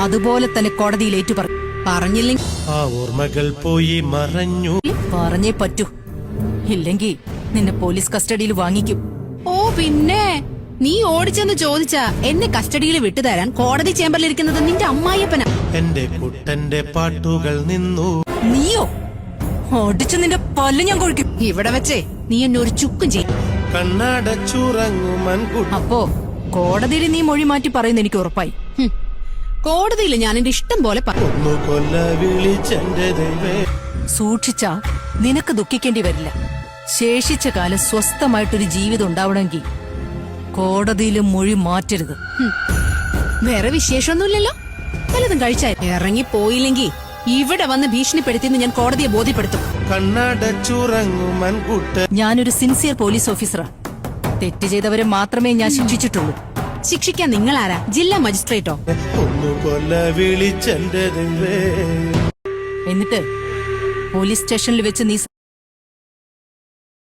അതുപോലെ തന്നെ കോടതിയിൽ ഏറ്റുപറഞ്ഞു. പറഞ്ഞില്ലെങ്കിൽ ആ ഓർമ്മകൾ പോയി മറഞ്ഞു. പറഞ്ഞേ പറ്റൂ, ഇല്ലെങ്കിൽ നിന്നെ പോലീസ് കസ്റ്റഡിയിൽ വാങ്ങിക്കും. ഓ പിന്നെ നീ ഓടിച്ചെന്ന് ചോദിച്ചാ എന്നെ കസ്റ്റഡിയിൽ വിട്ടുതരാൻ കോടതി ചേംബറിലിരിക്കുന്നത് നിന്റെ അമ്മായിയപ്പനാ. എന്റെ കുട്ടന്റെ പാട്ടുകൾ നിന്നു. നീയോ? ഓടിച്ചു നിന്റെ പല്ല് ഞാൻ കൊഴിക്കും. ഇവിടെ വെച്ചേ നീ എന്നെ ഒരു ചുക്കും ചെയ്യും. കണ്ണടച്ചുറങ്ങുമൻകുട്ട. അപ്പോ കോടതിയിൽ നീ മൊഴി മാറ്റി പറയുന്ന എനിക്ക് ഉറപ്പായി. കോടതിയിൽ ഞാൻ എന്റെ ഇഷ്ടം പോലെ ഒന്നു കൊല്ല വിളിച്ചെന്റെ ദൈവേ. സൂക്ഷിച്ചാ നിനക്ക് ദുഃഖിക്കേണ്ടി വരില്ല. ശേഷിച്ച കാലം സ്വസ്ഥമായിട്ടൊരു ജീവിതം ഉണ്ടാവണമെങ്കിൽ കോടതിയിലും മൊഴി മാറ്റരുത്. വേറെ വിശേഷമൊന്നുമില്ലല്ലോ. വല്ലതും കഴിച്ചാൽ ഇറങ്ങിപ്പോയില്ലെങ്കിൽ ഇവിടെ വന്ന് ഭീഷണിപ്പെടുത്തിയെന്ന് ഞാൻ കോടതിയെ ബോധ്യപ്പെടുത്തും. കണ്ണടച്ചുറങ്ങുമൻകുട്ട. ഞാനൊരു സിൻസിയർ പോലീസ് ഓഫീസറാ. തെറ്റ് ചെയ്തവരെ മാത്രമേ ഞാൻ ശിക്ഷിച്ചിട്ടുള്ളൂ. ശിക്ഷിക്കാൻ നിങ്ങൾ ആരാ? ജില്ലാ മജിസ്ട്രേറ്റോ? ഒന്നു കൊല്ല വിളിച്ചെന്റെ ദൈവേ. എന്നിട്ട് പോലീസ് സ്റ്റേഷനിൽ വെച്ച് നീ